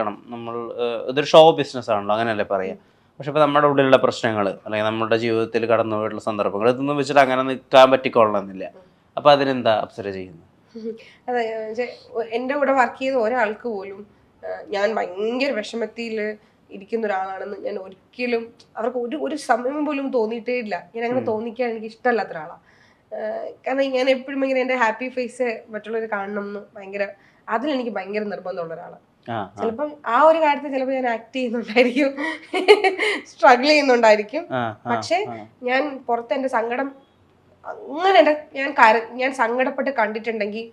നിൽക്കണം, നമ്മൾ ഇതൊരു ഷോ ബിസിനസ് ആണല്ലോ, അങ്ങനെയല്ലേ പറയാം. പക്ഷെ ഇപ്പോൾ നമ്മുടെ ഉള്ളിലുള്ള പ്രശ്നങ്ങൾ അല്ലെങ്കിൽ നമ്മുടെ ജീവിതത്തിൽ കടന്നു പോയിട്ടുള്ള സന്ദർഭങ്ങൾ ഇതൊന്നും വെച്ചിട്ട് അങ്ങനെ നിൽക്കാൻ പറ്റിക്കൊള്ളണമെന്നില്ല. അപ്പോൾ അതിനെന്താ അപ്സര ചെയ്യുന്നത്? അതെ, എൻ്റെ കൂടെ വർക്ക് ചെയ്ത ഒരാൾക്ക് പോലും ഞാൻ ഭയങ്കര വിഷമത്തിൽ ഇരിക്കുന്ന ഒരാളാണെന്ന് ഞാൻ ഒരിക്കലും അവർക്ക് ഒരു ഒരു സമയം പോലും തോന്നിയിട്ടേ ഇല്ല. ഞാൻ അങ്ങനെ തോന്നിക്കാൻ എനിക്ക് ഇഷ്ടമല്ലാത്ത ഒരാളാണ്. കാരണം ഞാൻ എപ്പോഴും ഇങ്ങനെ എൻ്റെ ഹാപ്പി ഫേസ് മറ്റുള്ളവർ കാണണം എന്ന് ഭയങ്കര, അതിലെനിക്ക് ഭയങ്കര നിർബന്ധമുള്ള ഒരാളാണ്. ചിലപ്പം ആ ഒരു കാര്യത്തിൽ ചിലപ്പോൾ ഞാൻ ആക്ട് ചെയ്യുന്നുണ്ടായിരിക്കും, സ്ട്രഗിൾ ചെയ്യുന്നുണ്ടായിരിക്കും. പക്ഷെ ഞാൻ പുറത്ത് എൻ്റെ സങ്കടം അങ്ങനെ ഞാൻ സങ്കടപ്പെട്ട് കണ്ടിട്ടുണ്ടെങ്കിൽ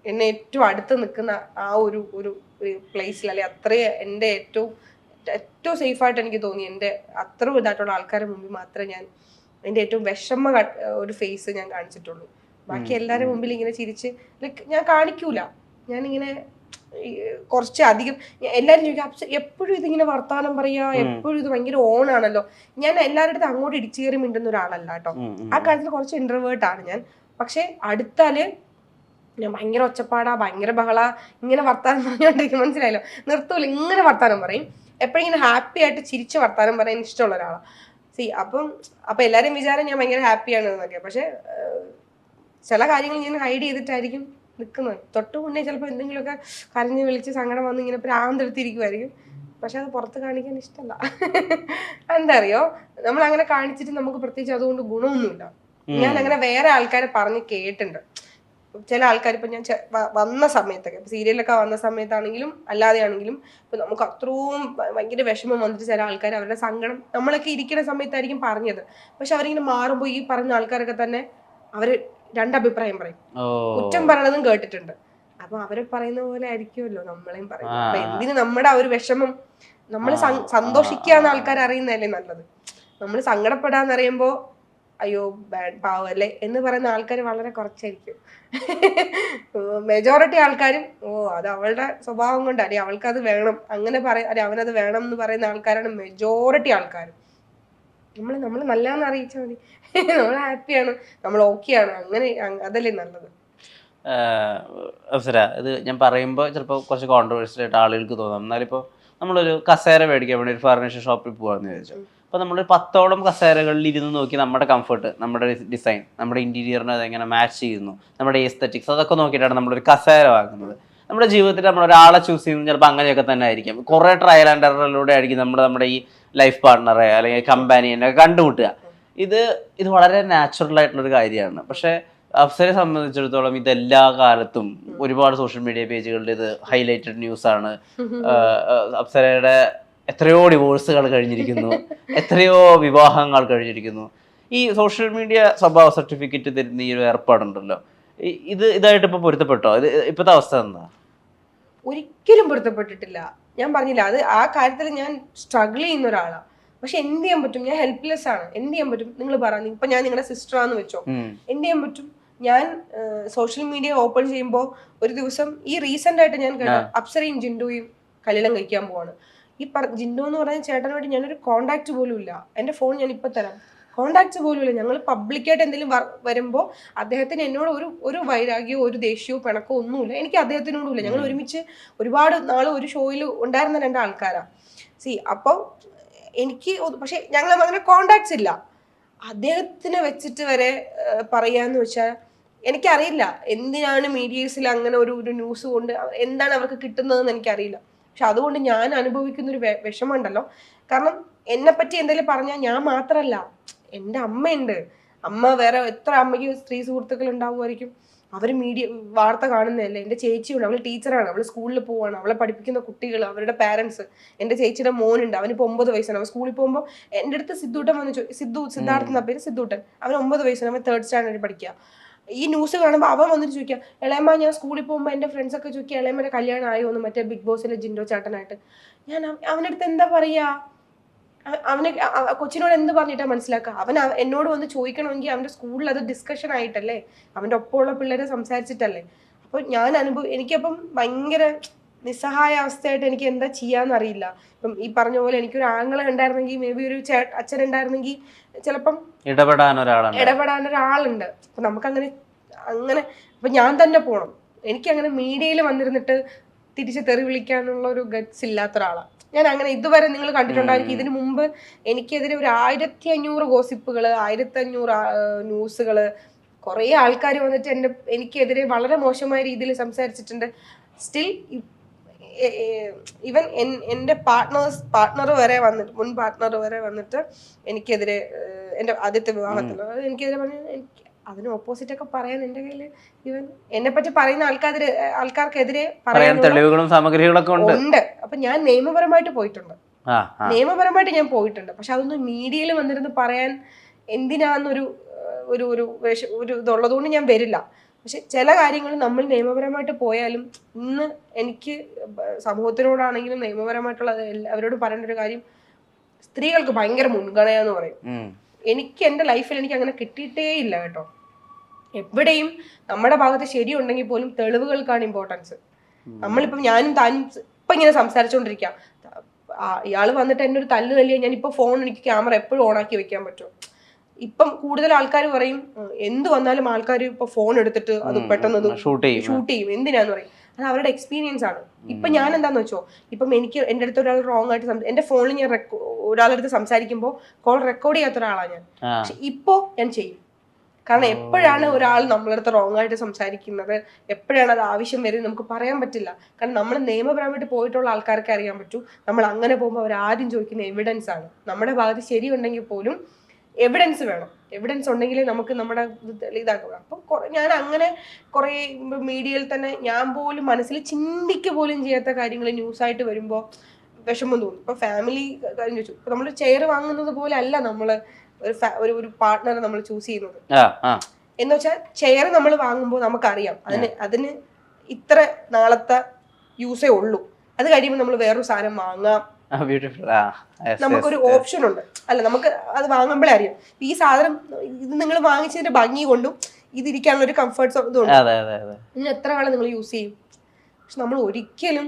എന്നെ ഏറ്റവും അടുത്ത് നിൽക്കുന്ന ആ ഒരു ഒരു പ്ലേസിൽ, അല്ലെ അത്രയും എൻ്റെ ഏറ്റവും സേഫായിട്ട് എനിക്ക് തോന്നി എൻ്റെ അത്രയും ഇതായിട്ടുള്ള ആൾക്കാരുടെ മുമ്പിൽ മാത്രമേ ഞാൻ എൻ്റെ ഏറ്റവും ഒരു ഫേസ് ഞാൻ കാണിച്ചിട്ടുള്ളൂ. ബാക്കി എല്ലാവരുടെ മുമ്പിൽ ഇങ്ങനെ ചിരിച്ച് ലൈക്ക് ഞാൻ കാണിക്കൂല. ഞാനിങ്ങനെ കുറച്ച് അധികം എല്ലാവരും ചോദിക്കും എപ്പോഴും ഇതിങ്ങനെ വർത്താനം പറയാ, എപ്പോഴും ഇത് ഭയങ്കര ഓണാണല്ലോ. ഞാൻ എല്ലാവരുടെ അടുത്ത് അങ്ങോട്ട് ഇടിച്ചു കയറി മിണ്ടുന്ന ഒരാളല്ല കേട്ടോ. ആ കാര്യത്തിൽ കുറച്ച് ഇൻട്രോവേർട്ടാണ് ഞാൻ. പക്ഷെ അടുത്താല് ഞാൻ ഭയങ്കര ഒച്ചപ്പാടാ, ഭയങ്കര ബഹള, ഇങ്ങനെ വർത്താനം പറഞ്ഞുകൊണ്ടിരിക്കും, മനസ്സിലായല്ലോ, നിർത്തൂല, ഇങ്ങനെ വർത്താനം പറയും. എപ്പോഴും ഇങ്ങനെ ഹാപ്പി ആയിട്ട് ചിരിച്ച് വർത്താനം പറയാൻ ഇഷ്ടമുള്ള ഒരാളാണ്. അപ്പം എല്ലാവരും വിചാരം ഞാൻ ഭയങ്കര ഹാപ്പിയാണ് എന്നൊക്കെ. പക്ഷെ ചില കാര്യങ്ങൾ ഞാൻ ഹൈഡ് ചെയ്തിട്ടായിരിക്കും നിൽക്കുന്നത്. തൊട്ട് മുന്നേ ചിലപ്പോൾ എന്തെങ്കിലുമൊക്കെ കരഞ്ഞ് വിളിച്ച് സങ്കടം വന്ന് ഇങ്ങനെ പ്രാന്തെടുത്തിരിക്കുമായിരിക്കും. പക്ഷെ അത് പുറത്ത് കാണിക്കാൻ ഇഷ്ടമല്ല. എന്താ അറിയോ, നമ്മൾ അങ്ങനെ കാണിച്ചിട്ട് നമുക്ക് പ്രത്യേകിച്ച് അതുകൊണ്ട് ഗുണമൊന്നുമില്ല. ഞാൻ അങ്ങനെ വേറെ ആൾക്കാരെ പറഞ്ഞ് കേട്ടിട്ടുണ്ട്. ചില ആൾക്കാർ ഇപ്പം ഞാൻ വന്ന സമയത്തൊക്കെ, ഇപ്പം സീരിയലൊക്കെ വന്ന സമയത്താണെങ്കിലും അല്ലാതെ ആണെങ്കിലും, ഇപ്പം നമുക്ക് അത്രയും ഭയങ്കര വിഷമം വന്നിട്ട് ചില ആൾക്കാർ അവരുടെ സങ്കടം നമ്മളൊക്കെ ഇരിക്കുന്ന സമയത്തായിരിക്കും പറഞ്ഞത്. പക്ഷെ അവരിങ്ങനെ മാറുമ്പോൾ ഈ പറഞ്ഞ ആൾക്കാരൊക്കെ തന്നെ അവർ രണ്ടഭിപ്രായം പറയും. കുറ്റം പറയണതും കേട്ടിട്ടുണ്ട്. അപ്പൊ അവരെ പറയുന്ന പോലെ ആയിരിക്കുമല്ലോ നമ്മളെയും പറയുന്നത്. അപ്പൊ എന്തിന് നമ്മുടെ ആ ഒരു വിഷമം, നമ്മൾ സന്തോഷിക്കാന്ന് ആൾക്കാർ അറിയുന്നതല്ലേ നല്ലത്. നമ്മൾ സങ്കടപ്പെടാന്നറിയുമ്പോ അയ്യോ പാവല്ലേ എന്ന് പറയുന്ന ആൾക്കാർ വളരെ കുറച്ചായിരിക്കും. മെജോറിറ്റി ആൾക്കാരും അത് അവളുടെ സ്വഭാവം കൊണ്ട്, അല്ലെ അവൾക്ക് അത് വേണം അങ്ങനെ അല്ലെ അവനത് വേണം എന്ന് പറയുന്ന ആൾക്കാരാണ് മെജോറിറ്റി ആൾക്കാരും. നമ്മൾ നല്ലതെന്ന് അറിയിച്ചാൽ മതി. നമ്മൾ ഹാപ്പിയാണ്, നമ്മൾ ഓക്കെയാണ്, അങ്ങനെ അതല്ലേ നല്ലത്. അപ്സര, ഇത് ഞാൻ പറയുമ്പോൾ ചിലപ്പോൾ കുറച്ച് കോൺട്രവേഴ്സ്യൽ ആയിട്ട് ആളുകൾക്ക് തോന്നാം. എന്നാലിപ്പോൾ നമ്മളൊരു കസേര മേടിക്കാൻ വേണ്ടി ഒരു ഫർണിച്ചർ ഷോപ്പിൽ പോകാമെന്ന് വിചാരിച്ചു. അപ്പോൾ നമ്മൾ 10ഓളം കസേരകളിൽ ഇരുന്ന് നോക്കി നമ്മുടെ കംഫർട്ട്, നമ്മുടെ ഡിസൈൻ, നമ്മുടെ ഇൻറ്റീരിയറിനെ അതെങ്ങനെ മാച്ച് ചെയ്യുന്നു, നമ്മുടെ എസ്തെറ്റിക്സ്, അതൊക്കെ നോക്കിയിട്ടാണ് നമ്മളൊരു കസേര വാങ്ങുന്നത്. നമ്മുടെ ജീവിതത്തിൽ നമ്മൾ ഒരാളെ ചൂസ് ചെയ്യുന്നത് ചിലപ്പോൾ അങ്ങനെയൊക്കെ തന്നെ ആയിരിക്കും. കുറേ ട്രയൽ ആൻഡ് എററിലൂടെ ആയിരിക്കും നമ്മുടെ ഈ ലൈഫ് പാർട്ട്ണറെ അല്ലെങ്കിൽ കമ്പാനിയനെ കണ്ടുമുട്ടുക. ഇത് വളരെ നാച്ചുറൽ ആയിട്ടുള്ളൊരു കാര്യമാണ്. പക്ഷേ അപ്സരയെ സംബന്ധിച്ചിടത്തോളം ഇതെല്ലാ കാലത്തും ഒരുപാട് സോഷ്യൽ മീഡിയ പേജുകളിൽ ഇത് ഹൈലൈറ്റഡ് ന്യൂസ് ആണ്. അപ്സരയുടെ എത്രയോ ഡിവോഴ്സുകൾ കഴിഞ്ഞിരിക്കുന്നു, എത്രയോ വിവാഹങ്ങൾ കഴിഞ്ഞിരിക്കുന്നു. ഈ സോഷ്യൽ മീഡിയ സ്വഭാവ സർട്ടിഫിക്കറ്റ് തരുന്ന ഈ ഒരു ഏർപ്പാടുണ്ടല്ലോ, ഇതായിട്ട് ഇപ്പൊ പൊരുത്തപ്പെട്ടോ? ഇപ്പോഴത്തെ അവസ്ഥ എന്താ? ഒരിക്കലും പൊരുത്തപ്പെട്ടിട്ടില്ല. ഞാൻ പറഞ്ഞില്ല, അത് ആ കാര്യത്തിൽ ഞാൻ സ്ട്രഗിൾ ചെയ്യുന്ന ഒരാളാണ്. പക്ഷെ എന്ത് ചെയ്യാൻ പറ്റും, ഞാൻ ഹെൽപ്ലെസ് ആണ്. എന്ത് ചെയ്യാൻ പറ്റും? നിങ്ങൾ പറ, ഇപ്പൊ ഞാൻ നിങ്ങളുടെ സിസ്റ്ററാന്ന് വെച്ചോ, എന്ത് ചെയ്യാൻ പറ്റും? ഞാൻ സോഷ്യൽ മീഡിയ ഓപ്പൺ ചെയ്യുമ്പോൾ ഒരു ദിവസം ഈ റീസെന്റ് ആയിട്ട് ഞാൻ കേട്ടു അപ്സരയും ജിൻഡോയും കല്യാണം കഴിക്കാൻ പോവാണ്. ഈ ജിൻഡോ എന്ന് പറയുന്ന ചേട്ടനുമായിട്ട് ഞാനൊരു കോണ്ടാക്ട് പോലും ഇല്ല. എൻ്റെ ഫോൺ ഞാൻ ഇപ്പൊ തരാം, കോണ്ടാക്ട്സ് പോലും ഇല്ല. ഞങ്ങൾ പബ്ലിക്കായിട്ട് എന്തെങ്കിലും വരുമ്പോൾ അദ്ദേഹത്തിന് എന്നോട് ഒരു വൈരാഗ്യമോ ഒരു ദേഷ്യമോ പിണക്കോ ഒന്നുമില്ല. എനിക്ക് അദ്ദേഹത്തിനോടും ഇല്ല. ഞങ്ങൾ ഒരുമിച്ച് ഒരുപാട് നാൾ ഒരു ഷോയിൽ ഉണ്ടായിരുന്ന 2 ആൾക്കാരാണ്. അപ്പോൾ എനിക്ക് പക്ഷെ ഞങ്ങൾ അങ്ങനെ കോണ്ടാക്ട്സ് ഇല്ല. അദ്ദേഹത്തിനെ വെച്ചിട്ട് വരെ പറയാന്ന് വെച്ചാൽ എനിക്കറിയില്ല എന്തിനാണ് മീഡിയസിൽ അങ്ങനെ ഒരു ന്യൂസ് കൊണ്ട് എന്താണ് അവർക്ക് കിട്ടുന്നതെന്ന് എനിക്കറിയില്ല. പക്ഷെ അതുകൊണ്ട് ഞാൻ അനുഭവിക്കുന്ന ഒരു വിഷമമുണ്ടല്ലോ. കാരണം എന്നെ പറ്റി എന്തെങ്കിലും പറഞ്ഞാൽ ഞാൻ മാത്രമല്ല, എൻ്റെ അമ്മയുണ്ട്. അമ്മ വേറെ എത്ര അമ്മയ്ക്ക് സ്ത്രീ സുഹൃത്തുക്കൾ ഉണ്ടാവുമായിരിക്കും. അവർ വാർത്ത കാണുന്നതല്ലേ. എൻ്റെ ചേച്ചിയുണ്ട്, അവൾ ടീച്ചറാണ്, അവൾ സ്കൂളിൽ പോവാണ്, അവളെ പഠിപ്പിക്കുന്ന കുട്ടികൾ, അവരുടെ പാരൻസ്. എൻ്റെ ചേച്ചിയുടെ മോനുണ്ട്, അവനിപ്പോൾ 9 വയസ്സാണ്. അവൻ സ്കൂളിൽ പോകുമ്പോൾ എൻ്റെ അടുത്ത് സിദ്ധൂട്ടൻ വന്ന് സിദ്ധാർത്ഥ എന്ന പേര്, സിദ്ധൂട്ടൻ. അവൻ 9 വയസ്സാണ്, അവൻ 3rd സ്റ്റാൻഡേർഡിൽ പഠിക്കുക. ഈ ന്യൂസ് കാണുമ്പോൾ അവൻ വന്നിട്ട് ചോദിക്കുക, ഇളയമ്മ ഞാൻ സ്കൂളിൽ പോകുമ്പോൾ എൻ്റെ ഫ്രണ്ട്സൊക്കെ ചോദിക്കുക ഇളയമ്മയുടെ കല്യാണം ആയോ എന്ന്, മറ്റേ ബിഗ് ബോസിലെ ജിൻഡോ ചേട്ടനായിട്ട്. ഞാൻ അവനടുത്ത് എന്താ പറയുക? അവന് കൊച്ചിനോട് എന്ത് പറഞ്ഞിട്ടാ മനസ്സിലാക്കുക? അവൻ എന്നോട് വന്ന് ചോദിക്കണമെങ്കിൽ അവൻ്റെ സ്കൂളിൽ അത് ഡിസ്കഷൻ ആയിട്ടല്ലേ, അവൻ്റെ ഒപ്പമുള്ള പിള്ളേരെ സംസാരിച്ചിട്ടല്ലേ. അപ്പോൾ എനിക്കപ്പം ഭയങ്കര നിസ്സഹായ അവസ്ഥയായിട്ട് എനിക്ക് എന്താ ചെയ്യാന്നറിയില്ല. ഇപ്പം ഈ പറഞ്ഞ പോലെ എനിക്കൊരു ആങ്ങളെ ഉണ്ടായിരുന്നെങ്കിൽ, മേ ബി ഒരു അച്ഛൻ ഉണ്ടായിരുന്നെങ്കിൽ ചിലപ്പം ഇടപെടാൻ ഒരാളുണ്ട്. അപ്പൊ നമുക്കങ്ങനെ അപ്പൊ ഞാൻ തന്നെ പോണം. എനിക്കങ്ങനെ മീഡിയയിൽ വന്നിരുന്നിട്ട് തിരിച്ച് തെറി വിളിക്കാനുള്ള ഒരു ഗട്സ് ഇല്ലാത്ത ഒരാളാണ് ഞാൻ. അങ്ങനെ ഇതുവരെ നിങ്ങൾ കണ്ടിട്ടുണ്ടായിരിക്കും. ഇതിനു മുമ്പ് എനിക്കെതിരെ ഒരു 1500 ഗോസിപ്പുകള്, 1500 ന്യൂസുകള്, കുറെ ആൾക്കാർ വന്നിട്ട് എനിക്കെതിരെ വളരെ മോശമായ രീതിയിൽ സംസാരിച്ചിട്ടുണ്ട്. സ്റ്റിൽ ഈവൻ എൻ്റെ പാർട്ട്ണർ വരെ വന്നിട്ട്, മുൻ പാർട്ട്ണർ വരെ വന്നിട്ട് എനിക്കെതിരെ, എൻ്റെ ആദ്യത്തെ വിവാഹത്തിൽ എനിക്കെതിരെ പറഞ്ഞ, എനിക്ക് അതിന് ഓപ്പോസിറ്റ് ഒക്കെ പറയാൻ എൻ്റെ കയ്യിൽ ഈവൻ എന്നെ പറ്റി പറയുന്ന ആൾക്കാർക്കെതിരെ പറയാൻ തെളിവുകളും സാമഗ്രികളൊക്കെ ഉണ്ട്. അപ്പൊ ഞാൻ നിയമപരമായിട്ട് ഞാൻ പോയിട്ടുണ്ട്. പക്ഷെ അതൊന്നും മീഡിയയിൽ വന്നിരുന്ന് പറയാൻ എന്തിനാന്നൊരു ഒരു ഒരു ഒരു ഇതുള്ളതുകൊണ്ട് ഞാൻ വരില്ല. പക്ഷെ ചില കാര്യങ്ങൾ നമ്മൾ നിയമപരമായിട്ട് പോയാലും, ഇന്ന് എനിക്ക് സമൂഹത്തിനോടാണെങ്കിലും നിയമപരമായിട്ടുള്ള അവരോട് പറയേണ്ട ഒരു കാര്യം, സ്ത്രീകൾക്ക് ഭയങ്കര മുൻഗണന എന്ന് പറയും. എനിക്ക് എൻ്റെ ലൈഫിൽ എനിക്ക് അങ്ങനെ കിട്ടിയിട്ടേ ഇല്ല കേട്ടോ. എവിടെയും നമ്മുടെ ഭാഗത്ത് ശരിയുണ്ടെങ്കിൽ പോലും തെളിവുകൾക്കാണ് ഇമ്പോർട്ടൻസ്. നമ്മളിപ്പം ഞാനും താനും ഇപ്പം ഇങ്ങനെ സംസാരിച്ചുകൊണ്ടിരിക്കാം, ഇയാൾ വന്നിട്ട് എൻ്റെ ഒരു തല്ല് തല്ലിയാൽ ഞാനിപ്പോൾ ഫോൺ, എനിക്ക് ക്യാമറ എപ്പോഴും ഓണാക്കി വെക്കാൻ പറ്റും. ഇപ്പം കൂടുതൽ ആൾക്കാർ പറയും എന്ത് വന്നാലും ആൾക്കാർ ഇപ്പൊ ഫോൺ എടുത്തിട്ട് അത് പെട്ടെന്ന് ഷൂട്ട് ചെയ്യും. എന്തിനാന്ന് പറയും, അത് അവരുടെ എക്സ്പീരിയൻസ് ആണ്. ഇപ്പൊ ഞാൻ എന്താന്ന് വെച്ചോ, ഇപ്പം എനിക്ക് എൻ്റെ അടുത്ത് ഒരാൾ റോങ് ആയിട്ട് എൻ്റെ ഫോണിൽ ഞാൻ ഒരാളുടെ അടുത്ത് സംസാരിക്കുമ്പോൾ കോൾ റെക്കോർഡ് ചെയ്യാത്ത ഒരാളാണ് ഞാൻ. പക്ഷെ ഇപ്പോ ഞാൻ ചെയ്യും. കാരണം എപ്പോഴാണ് ഒരാൾ നമ്മളടുത്ത് റോങ് ആയിട്ട് സംസാരിക്കുന്നത്, എപ്പോഴാണ് അത് ആവശ്യം വരുന്നത് നമുക്ക് പറയാൻ പറ്റില്ല. കാരണം നമ്മൾ നിയമപരമായിട്ട് പോയിട്ടുള്ള ആൾക്കാർക്ക് അറിയാൻ പറ്റൂ. നമ്മൾ അങ്ങനെ പോകുമ്പോൾ അവർ ആദ്യം ചോദിക്കുന്ന എവിഡൻസ് ആണ്. നമ്മുടെ ഭാഗത്ത് ശരിയുണ്ടെങ്കിൽ പോലും എവിഡൻസ് വേണം. എവിഡൻസ് ഉണ്ടെങ്കിലേ നമുക്ക് നമ്മുടെ ഇതാക്കുക. അപ്പം ഞാൻ അങ്ങനെ കുറേ മീഡിയയിൽ തന്നെ ഞാൻ പോലും മനസ്സിൽ ചിന്തിക്കുക പോലും ചെയ്യാത്ത കാര്യങ്ങൾ ന്യൂസായിട്ട് വരുമ്പോൾ വിഷമം തോന്നും. ഇപ്പൊ ഫാമിലി കാര്യം ചോദിച്ചു, ഇപ്പൊ നമ്മൾ ചെയർ വാങ്ങുന്നത് പോലെ അല്ല നമ്മള് ഒരു പാർട്ട്ണറെ നമ്മൾ ചൂസ് ചെയ്യുന്നത്. എന്ന് വെച്ചാൽ ചെയർ നമ്മൾ വാങ്ങുമ്പോൾ നമുക്കറിയാം അതിന് ഇത്ര നാളത്തെ യൂസേ ഉള്ളൂ. അത് കഴിയുമ്പോൾ നമ്മൾ വേറൊരു സാധനം വാങ്ങാം. നമുക്കൊരു ഓപ്ഷൻ ഉണ്ട്. അല്ല, നമുക്ക് അത് വാങ്ങുമ്പോഴേ അറിയാം ഈ സാധനം ഇത് നിങ്ങൾ വാങ്ങിച്ചതിന്റെ ഭംഗി കൊണ്ടും ഇതിരിക്കാനുള്ള ഒരു കംഫർട്ട്സ് ഇതുകൊണ്ട് ഇനി എത്ര കാലം നിങ്ങൾ യൂസ് ചെയ്യും. പക്ഷെ നമ്മൾ ഒരിക്കലും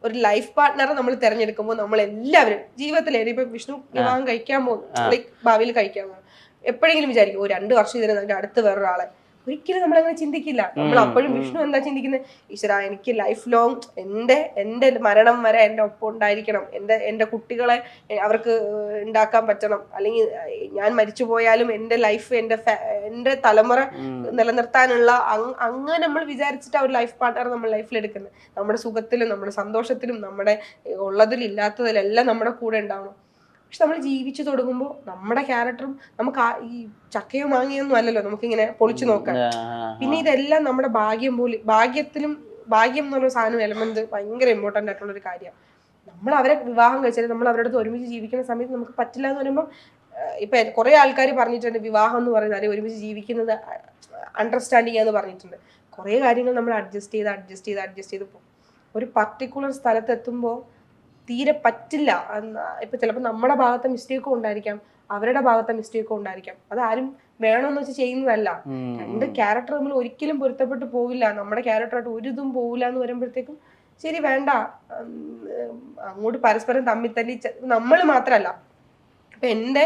ഒരു ലൈഫ് പാർട്ട്ണറെ നമ്മൾ തിരഞ്ഞെടുക്കുമ്പോൾ നമ്മൾ എല്ലാവരും ജീവിതത്തിലെ, ഇപ്പൊ വിഷ്ണു വിവാഹം കഴിക്കാൻ പോകും, ലൈക്ക് ഭാവിയിൽ കഴിക്കാൻ പോകും, എപ്പോഴെങ്കിലും വിചാരിക്കും 2 വർഷം ഇതിന് അടുത്ത് വേറൊരാളെ, ഒരിക്കലും നമ്മളങ്ങനെ ചിന്തിക്കില്ല. നമ്മൾ അപ്പോഴും വിഷ്ണു എന്താ ചിന്തിക്കുന്നത്, ഈശ്വരാ എനിക്ക് ലൈഫ് ലോങ് എൻ്റെ മരണം വരെ എൻ്റെ ഒപ്പം ഉണ്ടായിരിക്കണം, എൻ്റെ കുട്ടികളെ അവർക്ക് ഉണ്ടാക്കാൻ പറ്റണം, അല്ലെങ്കിൽ ഞാൻ മരിച്ചു പോയാലും എൻ്റെ ലൈഫ് എൻ്റെ തലമുറ നിലനിർത്താനുള്ള അങ്ങനെ നമ്മൾ വിചാരിച്ചിട്ട് ഒരു ലൈഫ് പാർട്ട്ണർ നമ്മൾ ലൈഫിൽ എടുക്കുന്നത്. നമ്മുടെ സുഖത്തിലും നമ്മുടെ സന്തോഷത്തിലും നമ്മുടെ ഉള്ളതിലും ഇല്ലാത്തതിലെല്ലാം നമ്മുടെ കൂടെ ഉണ്ടാവണം. പക്ഷെ നമ്മൾ ജീവിച്ചു തുടങ്ങുമ്പോൾ നമ്മുടെ ക്യാരക്ടറും നമുക്ക് ഈ ചക്കയോ മാങ്ങയൊന്നും അല്ലല്ലോ നമുക്കിങ്ങനെ പൊളിച്ചു നോക്കാൻ. പിന്നെ ഇതെല്ലാം നമ്മുടെ ഭാഗ്യം എന്നുള്ള സാധനം എലമെന്റ് ഭയങ്കര ഇമ്പോർട്ടൻ്റ് ആയിട്ടുള്ള ഒരു കാര്യമാണ്. നമ്മൾ അവരെ വിവാഹം കഴിച്ചാൽ നമ്മൾ അവരുടെ അടുത്ത് ഒരുമിച്ച് ജീവിക്കുന്ന സമയത്ത് നമുക്ക് പറ്റില്ല എന്ന് പറയുമ്പോൾ, ഇപ്പൊ കുറെ ആൾക്കാർ പറഞ്ഞിട്ടുണ്ട് വിവാഹം എന്ന് പറയുന്നത് ഒരുമിച്ച് ജീവിക്കുന്നത് അണ്ടർസ്റ്റാൻഡിങ് എന്ന് പറഞ്ഞിട്ടുണ്ട്. കുറെ കാര്യങ്ങൾ നമ്മൾ അഡ്ജസ്റ്റ് ചെയ്ത് പോകും. ഒരു പർട്ടിക്കുലർ സ്ഥലത്ത് എത്തുമ്പോൾ തീരെ പറ്റില്ല. ഇപ്പൊ ചിലപ്പോൾ നമ്മുടെ ഭാഗത്തെ മിസ്റ്റേക്കും ഉണ്ടായിരിക്കാം, അവരുടെ ഭാഗത്തെ മിസ്റ്റേക്കും ഉണ്ടായിരിക്കാം. അതാരും വേണമെന്ന് വെച്ച് ചെയ്യുന്നതല്ല. 2 ക്യാരക്ടർ നമ്മൾ ഒരിക്കലും പൊരുത്തപ്പെട്ട് പോവില്ല, നമ്മുടെ ക്യാരക്ടറായിട്ട് ഒരു ഇതും പോവില്ല എന്ന് വരുമ്പോഴത്തേക്കും ശരി വേണ്ട, അങ്ങോട്ട് പരസ്പരം തമ്മിൽ തല്ലി നമ്മൾ മാത്രമല്ല. ഇപ്പൊ എൻ്റെ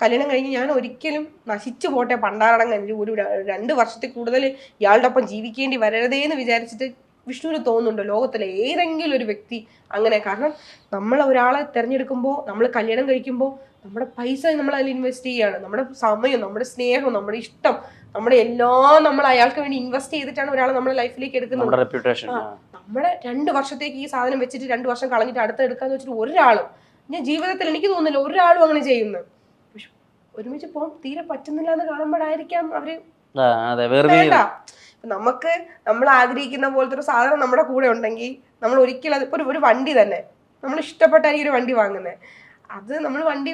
കല്യാണം കഴിഞ്ഞ് ഞാൻ ഒരിക്കലും നശിച്ചു പോട്ടെ പണ്ടാറടങ്ങാൻ ഒരു 2 വർഷത്തിൽ കൂടുതൽ ഇയാളുടെ ഒപ്പം ജീവിക്കേണ്ടി വരരുതേന്ന് വിചാരിച്ചിട്ട് വിഷ്ണുവിന് തോന്നുന്നുണ്ടോ ലോകത്തിലെ ഏതെങ്കിലും ഒരു വ്യക്തി അങ്ങനെ? കാരണം നമ്മൾ ഒരാളെ തിരഞ്ഞെടുക്കുമ്പോൾ, നമ്മൾ കല്യാണം കഴിക്കുമ്പോൾ നമ്മുടെ പൈസ നമ്മൾ അതിൽ ഇൻവെസ്റ്റ് ചെയ്യുകയാണ്. നമ്മുടെ സമയം, നമ്മുടെ സ്നേഹം, നമ്മുടെ ഇഷ്ടം, നമ്മുടെ എല്ലാം നമ്മൾ അയാൾക്ക് വേണ്ടി ഇൻവെസ്റ്റ് ചെയ്തിട്ടാണ് ഒരാളെ നമ്മുടെ ലൈഫിലേക്ക് എടുക്കുന്നത്. നമ്മുടെ 2 വർഷത്തേക്ക് ഈ സാധനം വെച്ചിട്ട് 2 വർഷം കളഞ്ഞിട്ട് അടുത്ത് എടുക്കാന്ന് വെച്ചിട്ട് ഒരാളും, ഞാൻ ജീവിതത്തിൽ എനിക്ക് തോന്നുന്നില്ല ഒരാളും അങ്ങനെ ചെയ്യുന്നത്. പക്ഷെ ഒരുമിച്ച് പോകാൻ തീരെ പറ്റുന്നില്ല എന്ന് കാണുമ്പോഴായിരിക്കാം അവര് വേണ്ട. നമുക്ക് നമ്മൾ ആഗ്രഹിക്കുന്ന പോലത്തെ ഒരു സാധനം നമ്മുടെ കൂടെ ഉണ്ടെങ്കിൽ നമ്മൾ ഒരിക്കലും അത് ഒരു വണ്ടി തന്നെ നമ്മൾ ഇഷ്ടപ്പെട്ടായിരിക്കും ഒരു വണ്ടി വാങ്ങുന്നത്. അത് നമ്മൾ വണ്ടി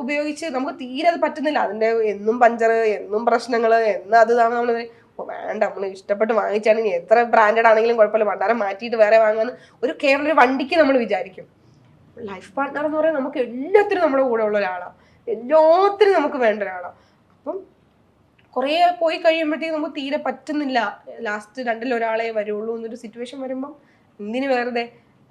ഉപയോഗിച്ച് നമുക്ക് തീരെ അത് പറ്റുന്നില്ല. അതിന്റെ എന്നും പഞ്ചർ, എന്നും പ്രശ്നങ്ങൾ, അത് നമ്മൾ വേണ്ട, നമ്മൾ ഇഷ്ടപ്പെട്ട് വാങ്ങിച്ചാണെങ്കിൽ എത്ര ബ്രാൻഡഡ് ആണെങ്കിലും കുഴപ്പമില്ല, ഭണ്ഡാരം മാറ്റിയിട്ട് വേറെ വാങ്ങാന്ന് കേവലം ഒരു വണ്ടിക്ക് നമ്മൾ വിചാരിക്കും. ലൈഫ് പാർട്ട്ണർ എന്ന് പറയുന്നത് നമുക്ക് എല്ലാത്തിനും നമ്മുടെ കൂടെ ഉള്ള ഒരാളാണ്, എല്ലാത്തിനും നമുക്ക് വേണ്ട ഒരാളാണ്. അപ്പം കുറേ പോയി കഴിയുമ്പോഴത്തേക്കും നമുക്ക് തീരെ പറ്റുന്നില്ല, ലാസ്റ്റ് 2-ൽ ഒരാളെ വരുള്ളൂ എന്നൊരു സിറ്റുവേഷൻ വരുമ്പം എന്തിനു വെറുതെ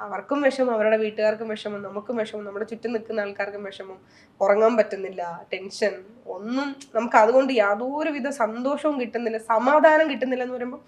അവർക്കും വിഷമം, അവരുടെ വീട്ടുകാർക്കും വിഷമം, നമുക്കും വിഷമം, നമ്മുടെ ചുറ്റും നിൽക്കുന്ന ആൾക്കാർക്കും വിഷമം, ഉറങ്ങാൻ പറ്റുന്നില്ല, ടെൻഷൻ, ഒന്നും നമുക്ക് അതുകൊണ്ട് യാതൊരുവിധ സന്തോഷവും കിട്ടുന്നില്ല, സമാധാനം കിട്ടുന്നില്ല എന്ന് പറയുമ്പോൾ